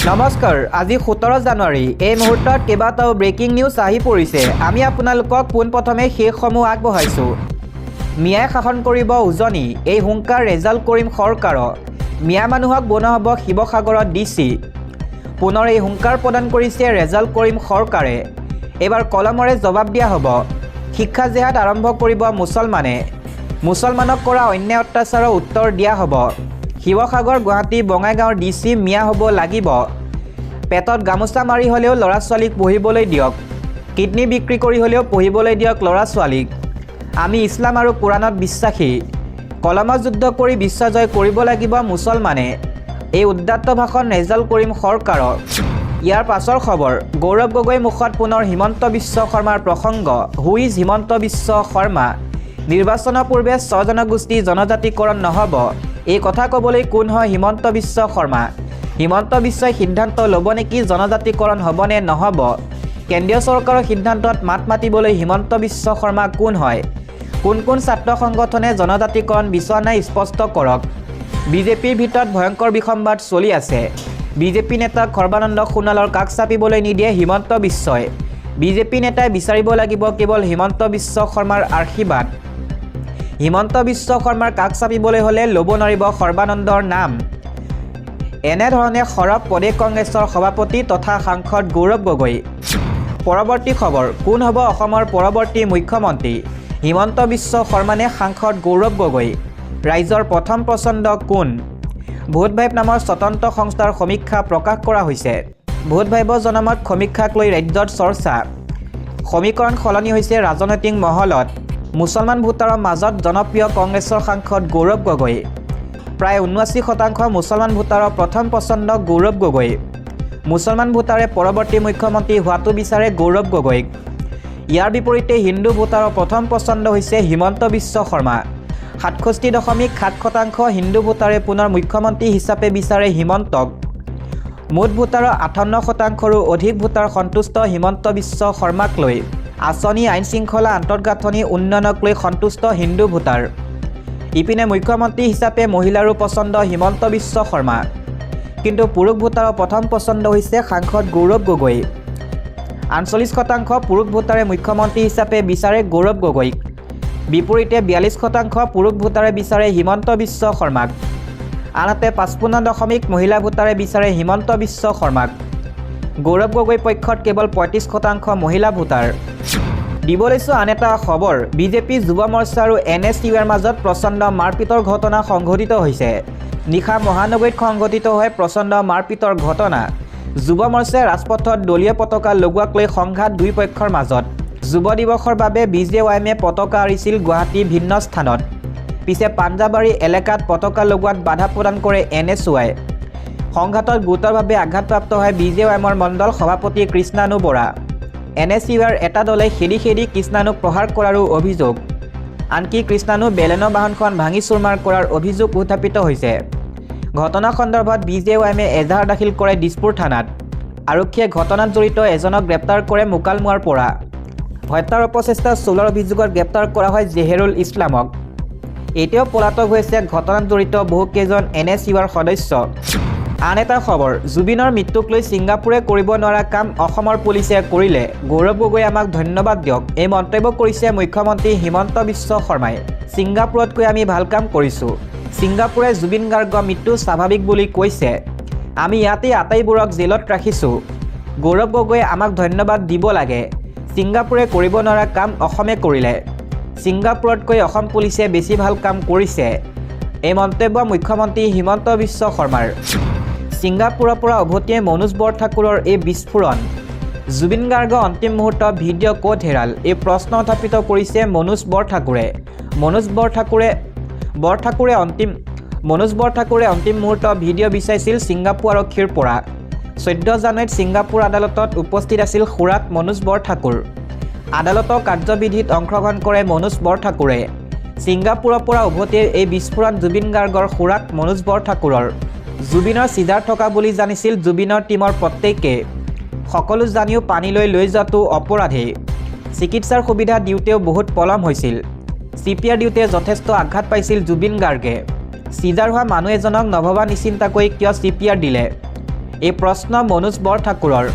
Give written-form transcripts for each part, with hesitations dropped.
নমস্কাৰ আজি 17 জানুৱাৰী এই মুহূৰ্তত কেইবাটাও ব্ৰেকিং নিউজ আহি পৰিছে আমি আপোনালোকক পোনপ্ৰথমে শেষসমূহ আগবঢ়াইছো মিয়াই শাসন কৰিব উজনি এই হুংকাৰ ৰেজাল্ট কৰিম সৰকাৰ মিয়া মানুহক বনাব শিৱসাগৰত ডিচি পুনৰ এই হুংকাৰ প্ৰদান কৰিছে ৰেজাল্ট কৰিম সৰকাৰে এবাৰ কলমৰে জবাব দিয়া হ'ব শিক্ষা জেহাদ আৰম্ভ কৰিব মুছলমানক কৰা অন্যায় অত্যাচাৰৰ উত্তৰ দিয়া হ'ব শিৱসাগৰ গুৱাহাটী বঙাইগাঁৱৰ ডিচি মিয়া হ'ব লাগিব পেটত গামোচা মাৰি হ'লেও ল'ৰা ছোৱালীক পঢ়িবলৈ দিয়ক কিডনি বিক্ৰী কৰি হ'লেও পঢ়িবলৈ দিয়ক ল'ৰা ছোৱালীক আমি ইছলাম আৰু কোৰাণত বিশ্বাসী কলমত যুদ্ধ কৰি বিশ্ব জয় কৰিব লাগিব মুছলমানে এই উদ্দাত্ত ভাষণ ৰেজাল্ট কৰিম সৰকাৰক ইয়াৰ পাছৰ খবৰ গৌৰৱ গগৈৰ মুখত পুনৰ হিমন্ত বিশ্ব শৰ্মাৰ প্ৰসংগ হুইজ হিমন্ত বিশ্ব শৰ্মা নিৰ্বাচনৰ পূৰ্বে স্বজনগোষ্ঠী জনজাতিকৰণ নহ'ব এই কথা ক'বলৈ কোন হয় হিমন্ত বিশ্ব শৰ্মা হিমন্ত বিশ্বই সিদ্ধান্ত ল'ব নেকি জনজাতিকৰণ হ'বনে নহ'ব কেন্দ্ৰীয় চৰকাৰৰ সিদ্ধান্তত মাত মাতিবলৈ হিমন্ত বিশ্ব শৰ্মা কোন হয় কোন ছাত্ৰ সংগঠনে জনজাতিকৰণ বিচৰা নাই স্পষ্ট কৰক বিজেপিৰ ভিতৰত ভয়ংকৰ বিসম্বাদ চলি আছে বিজেপি নেতা সৰ্বানন্দ সোণোৱালৰ কাষ চাপিবলৈ নিদিয়ে হিমন্ত বিশ্বই বিজেপি নেতাই বিচাৰিব লাগিব কেৱল হিমন্ত বিশ্ব শৰ্মাৰ আশীৰ্বাদ হিমন্ত বিশ্ব শৰ্মাৰ কাষ চাপিবলৈ হ'লে ল'ব নোৱাৰিব সৰ্বানন্দৰ নাম এনেধৰণে সৰব প্ৰদেশ কংগ্ৰেছৰ সভাপতি তথা সাংসদ গৌৰৱ গগৈ পৰৱৰ্তী খবৰ কোন হ'ব অসমৰ পৰৱৰ্তী মুখ্যমন্ত্ৰী হিমন্ত বিশ্ব শৰ্মানে সাংসদ গৌৰৱ গগৈ ৰাইজৰ প্ৰথম পছন্দ কোন ভোট ভাইব নামৰ স্বতন্ত্ৰ সংস্থাৰ সমীক্ষা প্ৰকাশ কৰা হৈছে ভোট ভাইবৰ জনমত সমীক্ষাক লৈ ৰাজ্যত চৰ্চা সমীকৰণ সলনি হৈছে ৰাজনৈতিক মহলত মুছলমান ভোটাৰৰ মাজত জনপ্ৰিয় কংগ্ৰেছৰ সাংসদ গৌৰৱ গগৈ প্ৰায় ৭৯% মুছলমান ভোটাৰৰ প্ৰথম পছন্দ গৌৰৱ গগৈ মুছলমান ভোটাৰে পৰৱৰ্তী মুখ্যমন্ত্ৰী হোৱাটো বিচাৰে গৌৰৱ গগৈক ইয়াৰ বিপৰীতে হিন্দু ভোটাৰৰ প্ৰথম পছন্দ হৈছে হিমন্ত বিশ্ব শৰ্মা ৬৭.৭% হিন্দু ভোটাৰে পুনৰ মুখ্যমন্ত্ৰী হিচাপে বিচাৰে হিমন্তক মুঠ ভোটাৰৰ ৫৮%ৰো অধিক ভোটাৰ সন্তুষ্ট হিমন্ত বিশ্ব শৰ্মাক লৈ আঁচনি আইন শৃংখলা আন্তঃগাঁথনি উন্নয়নক লৈ সন্তুষ্ট হিন্দু ভোটাৰ ইপিনে মুখ্যমন্ত্ৰী হিচাপে মহিলাৰো পছন্দ হিমন্ত বিশ্ব শৰ্মা কিন্তু পুৰুষ ভোটাৰৰ প্ৰথম পছন্দ হৈছে সাংসদ গৌৰৱ গগৈ ৪৮% পুৰুষ ভোটাৰে মুখ্যমন্ত্ৰী হিচাপে বিচাৰে গৌৰৱ গগৈক বিপৰীতে ৪২% পুৰুষ ভোটাৰে বিচাৰে হিমন্ত বিশ্ব শৰ্মাক আনহাতে ৫৫% মহিলা ভোটাৰে বিচাৰে হিমন্ত বিশ্ব শৰ্মাক গৌৰৱ গগৈ পক্ষত কেৱল ৩৫% মহিলা ভোটাৰ দিব লৈছোঁ আন এটা খবৰ বিজেপি যুৱ মৰ্চা আৰু NSUৰ মাজত প্ৰচণ্ড মাৰপিটৰ ঘটনা সংঘটিত হৈছে নিশা মহানগৰীত সংঘটিত হয় প্ৰচণ্ড মাৰপিটৰ ঘটনা যুৱ মৰ্চাই ৰাজপথত দলীয় পতাকা লগোৱাক লৈ সংঘাত দুই পক্ষৰ মাজত যুৱ দিৱসৰ বাবে BJYMে পতাকা আঁৰিছিল গুৱাহাটীৰ ভিন্ন স্থানত পিছে পাঞ্জাবাৰী এলেকাত পতাকা লগোৱাত বাধা প্ৰদান কৰে NSY সংঘাতত গুৰুতৰভাৱে আঘাতপ্ৰাপ্ত হয় BJYMৰ মণ্ডল সভাপতি কৃষ্ণানু বৰা NSUৰ এটা দলে খেদি কৃষ্ণানুক প্ৰহাৰ কৰাৰো অভিযোগ আনকি কৃষ্ণানু বেলেনৰ বাহনখন ভাঙি চুৰমাৰ কৰাৰ অভিযোগ উত্থাপিত হৈছে ঘটনা সন্দৰ্ভত BJYMে এজাহাৰ দাখিল কৰে দিছপুৰ থানাত আৰক্ষীয়ে ঘটনাত জড়িত এজনক গ্ৰেপ্তাৰ কৰে মুকালমুৱাৰ পৰা হত্যাৰ অপচেষ্টা চলোৱাৰ অভিযোগত গ্ৰেপ্তাৰ কৰা হয় জেহেৰুল ইছলামক এতিয়াও পলাতক হৈছে ঘটনাত জড়িত বহুকেইজন NSUৰ সদস্য আন এটা খবৰ জুবিনৰ মৃত্যুক লৈ ছিংগাপুৰে কৰিব নোৱাৰা কাম অসমৰ পুলিচে কৰিলে গৌৰৱ গগৈ আমাক ধন্যবাদ দিয়ক এই মন্তব্য কৰিছে মুখ্যমন্ত্ৰী হিমন্ত বিশ্ব শৰ্মাই ছিংগাপুৰতকৈ আমি ভাল কাম কৰিছোঁ ছিংগাপুৰে জুবিন গাৰ্গৰ মৃত্যু স্বাভাৱিক বুলি কৈছে আমি ইয়াতেই আটাইবোৰক জেলত ৰাখিছোঁ গৌৰৱ গগৈয়ে আমাক ধন্যবাদ দিব লাগে ছিংগাপুৰে কৰিব নোৱাৰা কাম অসমে কৰিলে ছিংগাপুৰতকৈ অসম পুলিচে বেছি ভাল কাম কৰিছে এই মন্তব্য মুখ্যমন্ত্ৰী হিমন্ত বিশ্ব শৰ্মাৰ ছিংগাপুৰৰ পৰা উভতিয়ে মনোজ বৰঠাকুৰৰ এই বিস্ফোৰণ জুবিন গাৰ্গৰ অন্তিম মুহূৰ্তৰ ভিডিঅ' ক'ত হেৰাল এই প্ৰশ্ন উত্থাপিত কৰিছে মনোজ বৰঠাকুৰে অন্তিম মুহূৰ্তৰ ভিডিঅ' বিচাৰিছিল ছিংগাপুৰ আৰক্ষীৰ পৰা 14 জানুৱাৰীত ছিংগাপুৰ আদালতত উপস্থিত আছিল খুৰাক মনোজ বৰঠাকুৰ আদালতৰ কাৰ্যবিধিত অংশগ্ৰহণ কৰে মনোজ বৰঠাকুৰে ছিংগাপুৰৰ পৰা উভতিয়ে এই বিস্ফোৰণ জুবিন গাৰ্গৰ খুৰাক মনোজ বৰঠাকুৰৰ জুবিনৰ চিজাৰ থকা বুলি জানিছিল জুবিনৰ টীমৰ প্ৰত্যেকে সকলো জানিও পানীলৈ লৈ যোৱাটো অপৰাধী চিকিৎসাৰ সুবিধা দিওঁতেও বহুত পলম হৈছিল CPR দিওঁতে যথেষ্ট আঘাত পাইছিল জুবিন গাৰ্গে চিজাৰ হোৱা মানুহ এজনক নভবা নিচিন্তাকৈ কিয় CPR দিলে এই প্ৰশ্ন মনোজ বৰঠাকুৰৰ।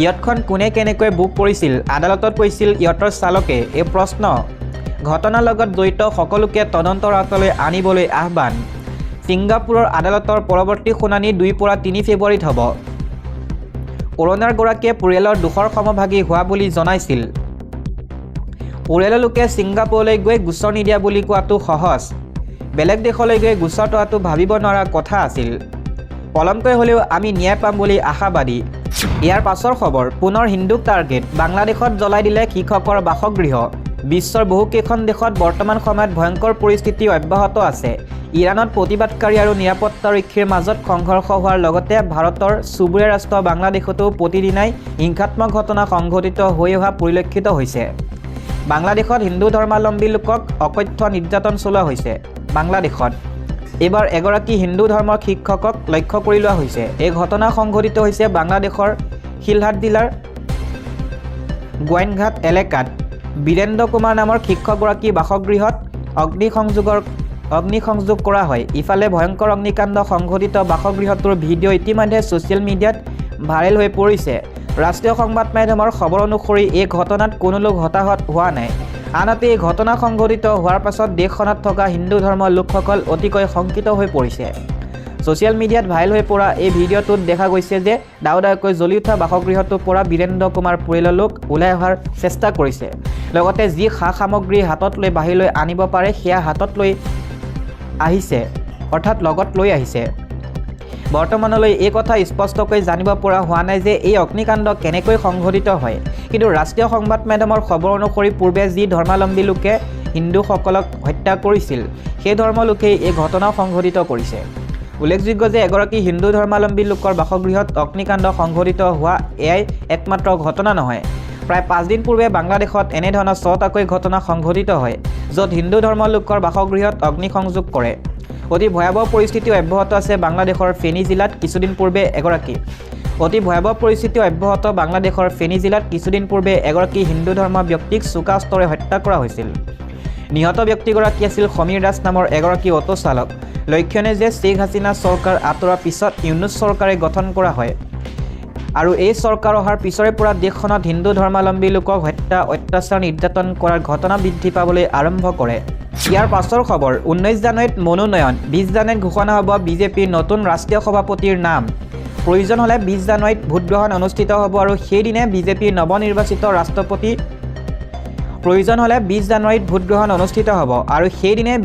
ইয়টখন কোনে কেনেকৈ বুক কৰিছিল, আদালতত কৈছিল ইয়টৰ চালকে। এই প্ৰশ্ন ঘটনাৰ লগত জড়িত সকলোকে তদন্তৰ আঁতৰলৈ আনিবলৈ আহ্বান। ছিংগাপুৰৰ আদালতৰ পৰৱৰ্তী শুনানি 2 পৰা 3 ফেব্ৰুৱাৰীত হ'ব। অৰুণাৰ গৰাকীয়ে পৰিয়ালৰ দুখৰ সমভাগী হোৱা বুলি জনাইছিল। পৰিয়ালৰ লোকে ছিংগাপুৰলৈ গৈ গোচৰ নিদিয়া বুলি কোৱাটো সহজ, বেলেগ দেশলৈ গৈ গোচৰ তোলাটো ভাবিব নোৱাৰা কথা আছিল। পলমকৈ হ'লেও আমি ন্যায় পাম বুলি আশাবাদী। ইয়াৰ পাছৰ খবৰ, পুনৰ হিন্দুক টাৰ্গেট, বাংলাদেশত জ্বলাই দিলে শিক্ষকৰ বাসগৃহ। বিশ্বৰ বহুকেইখন দেশত বৰ্তমান সময়ত ভয়ংকৰ পৰিস্থিতি অব্যাহত আছে। ইৰাণত প্ৰতিবাদকাৰী আৰু নিৰাপত্তাৰক্ষীৰ মাজত সংঘৰ্ষ হোৱাৰ লগতে ভাৰতৰ চুবুৰীয়া ৰাষ্ট্ৰ বাংলাদেশতো প্ৰতিদিনাই হিংসাত্মক ঘটনা সংঘটিত হৈ অহা পৰিলক্ষিত হৈছে। বাংলাদেশত হিন্দু ধৰ্মাৱলম্বী লোকক অকথ্য নিৰ্যাতন চলোৱা হৈছে। বাংলাদেশত এইবাৰ এগৰাকী হিন্দু ধৰ্মৰ শিক্ষকক লক্ষ্য কৰি লোৱা হৈছে। এই ঘটনা সংঘটিত হৈছে বাংলাদেশৰ শিলহাট জিলাৰ গোৱাইনঘাট এলেকাত। বীৰেন্দ্ৰ কুমাৰ নামৰ শিক্ষকগৰাকী বাসগৃহত অগ্নিসংযোগ কৰা হয়। ইফালে ভয়ংকৰ অগ্নিকাণ্ড সংঘটিত বাসগৃহটোৰ ভিডিঅ' ইতিমধ্যে ছ'চিয়েল মিডিয়াত ভাইৰেল হৈ পৰিছে। ৰাষ্ট্ৰীয় সংবাদ মাধ্যমৰ খবৰ অনুসৰি এই ঘটনাত কোনো লোক হতাহত হোৱা নাই। আনহাতে এই ঘটনা সংঘটিত হোৱাৰ পাছত দেশখনত থকা হিন্দু ধৰ্মৰ লোকসকল অতিকৈ শংকিত হৈ পৰিছে। ছ'চিয়েল মিডিয়াত ভাইৰেল হৈ পৰা এই ভিডিঅ'টোত দেখা গৈছে যে দাউদাকৈ জ্বলি উঠা বাসগৃহটোৰ পৰা বীৰেন্দ্ৰ কুমাৰ পৰিয়ালৰ লোক ওলাই অহাৰ চেষ্টা কৰিছে। লগতে যি সা সামগ্ৰী হাতত লৈ বাহিৰলৈ আনিব পাৰে সেয়া হাতত লৈ আহিছে, অৰ্থাৎ লগত লৈ আহিছে। বৰ্তমানলৈ এই কথা স্পষ্টকৈ জানিব পৰা হোৱা নাই যে এই অগ্নিকাণ্ড কেনেকৈ সংঘটিত হয়। কিন্তু ৰাষ্ট্ৰীয় সংবাদ মাধ্যমৰ খবৰ অনুসৰি পূৰ্বে যি ধৰ্মাৱলম্বী লোকে হিন্দুসকলক হত্যা কৰিছিল সেই ধৰ্মৰ লোকেই এই ঘটনা সংঘটিত কৰিছে। উল্লেখযোগ্য যে এগৰাকী হিন্দু ধৰ্মাৱলম্বী লোকৰ বাসগৃহত অগ্নিকাণ্ড সংঘটিত হোৱা এয়াই একমাত্ৰ ঘটনা নহয়। প্ৰায় 5 দিন পূৰ্বে বাংলাদেশত এনেধৰণৰ 6টাকৈ ঘটনা সংঘটিত হয়, য'ত হিন্দু ধৰ্মৰ লোকৰ বাসগৃহত অগ্নিসংযোগ কৰে। অতি ভয়াৱহ পৰিস্থিতি অব্যাহত আছে বাংলাদেশৰ ফেনী জিলাত। কিছুদিন পূৰ্বে এগৰাকী হিন্দু ধৰ্মৰ ব্যক্তিক চোকা অস্ত্ৰৰে হত্যা কৰা হৈছিল। নিহত ব্যক্তিগৰাকী আছিল সমীৰ দাস নামৰ এগৰাকী অটো চালক। লক্ষণীয় যে শ্বেখ হাছিনা চৰকাৰ আঁতৰাৰ পিছত ইউনুছ চৰকাৰে গঠন কৰা হয় আৰু এই চৰকাৰ অহাৰ পিছৰে পৰা দেশখনত হিন্দু ধৰ্মাৱলম্বী লোকক হত্যা, অত্যাচাৰ, নিৰ্যাতন কৰাৰ ঘটনা বৃদ্ধি পাবলৈ আৰম্ভ কৰে। ইয়াৰ পাছৰ খবৰ, 19 জানুৱাৰীত মনোনয়ন, 20 জানুৱাৰীত ঘোষণা হ'ব বিজেপিৰ নতুন ৰাষ্ট্ৰীয় সভাপতিৰ নাম। প্ৰয়োজন হ'লে 20 জানুৱাৰীত ভোটগ্ৰহণ অনুষ্ঠিত হ'ব আৰু সেইদিনে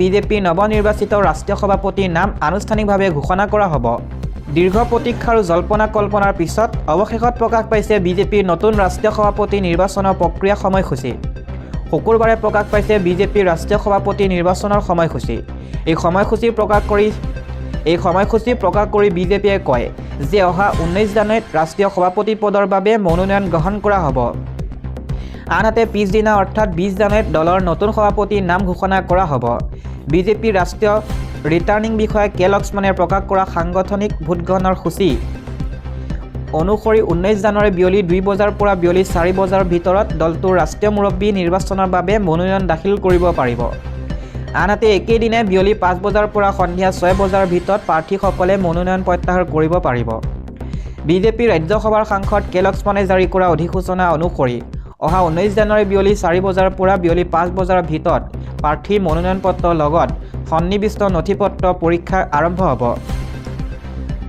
বিজেপিৰ নৱনিৰ্বাচিত ৰাষ্ট্ৰীয় সভাপতিৰ নাম আনুষ্ঠানিকভাৱে ঘোষণা কৰা হ'ব। দীৰ্ঘ প্ৰতীক্ষা আৰু জল্পনা কল্পনাৰ পিছত অৱশেষত প্ৰকাশ পাইছে বিজেপিৰ নতুন ৰাষ্ট্ৰীয় সভাপতি নিৰ্বাচনৰ প্ৰক্ৰিয়া সময়সূচী। শুকুৰবাৰে প্ৰকাশ পাইছে বিজেপিৰ ৰাষ্ট্ৰীয় সভাপতি নিৰ্বাচনৰ সময়সূচী। এই সময়সূচী প্ৰকাশ কৰি বিজেপিয়ে কয় যে অহা 19 জানুৱাৰীত ৰাষ্ট্ৰীয় সভাপতি পদৰ বাবে মনোনয়ন গ্ৰহণ কৰা হ'ব। আনহাতে পিছদিনা অৰ্থাৎ 20 জানুৱাৰীত দলৰ নতুন সভাপতিৰ নাম ঘোষণা কৰা হ'ব। বিজেপিৰ ৰাষ্ট্ৰীয় ৰিটাৰ্ণিং বিষয়া কে লক্ষ্মণে প্ৰকাশ কৰা সাংগঠনিক ভোটগ্ৰহণৰ সূচী অনুসৰি 19 জানুৱাৰী বিয়লি 2 বজাৰ পৰা বিয়লি 4 বজাৰ ভিতৰত দলটোৰ ৰাষ্ট্ৰীয় মুৰব্বী নিৰ্বাচনৰ বাবে মনোনয়ন দাখিল কৰিব পাৰিব। আনহাতে একেদিনে বিয়লি 5 বজাৰ পৰা সন্ধিয়া 6 বজাৰ ভিতৰত প্ৰাৰ্থীসকলে মনোনয়ন প্ৰত্যাহাৰ কৰিব পাৰিব। বিজেপিৰ ৰাজ্যসভাৰ সাংসদ কে লক্ষ্মণে জাৰি কৰা অধিসূচনা অনুসৰি অহা 19 জানুৱাৰী বিয়লি 4 বজাৰ পৰা বিয়লি 5 বজাৰ ভিতৰত প্ৰাৰ্থীৰ মনোনয়ন পত্ৰৰ লগত সন্নিৱিষ্ট নথিপত্ৰ পৰীক্ষা আৰম্ভ হ'ব।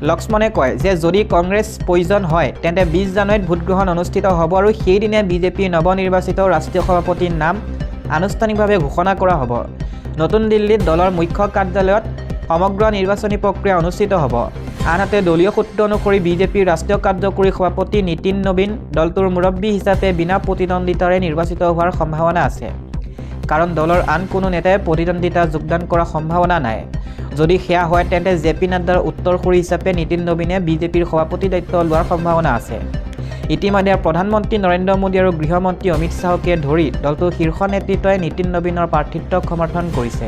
লক্ষ্মণে কয় যে যদি কংগ্ৰেছ প্ৰয়োজন হয় তেন্তে 20 জানুৱাৰীত ভোটগ্ৰহণ অনুষ্ঠিত হ'ব আৰু সেইদিনে বিজেপিৰ নৱনিৰ্বাচিত ৰাষ্ট্ৰীয় সভাপতিৰ নাম আনুষ্ঠানিকভাৱে ঘোষণা কৰা হ'ব। নতুন দিল্লীত দলৰ মুখ্য কাৰ্যালয়ত সমগ্ৰ নিৰ্বাচনী প্ৰক্ৰিয়া অনুষ্ঠিত হ'ব। আনহাতে দলীয় সূত্ৰ অনুসৰি বিজেপিৰ ৰাষ্ট্ৰীয় কাৰ্যকৰী সভাপতি নীতিন নবীন দলটোৰ মুৰব্বী হিচাপে বিনা প্ৰতিদ্বন্দ্বিতাৰে নিৰ্বাচিত হোৱাৰ সম্ভাৱনা আছে, কাৰণ দলৰ আন কোনো নেতাই প্ৰতিদ্বন্দ্বিতা যোগদান কৰাৰ সম্ভাৱনা নাই। যদি সেয়া হয় তেন্তে জে পি নাড্ডাৰ উত্তৰসূৰী হিচাপে নীতিন নবীনে বিজেপিৰ সভাপতি দায়িত্ব লোৱাৰ সম্ভাৱনা আছে। ইতিমধ্যে প্ৰধানমন্ত্ৰী নৰেন্দ্ৰ মোদী আৰু গৃহমন্ত্ৰী অমিত শ্বাহকে ধৰি দলটোৰ শীৰ্ষ নেতৃত্বই নীতিন নবীনৰ প্ৰাৰ্থিত্বক সমৰ্থন কৰিছে।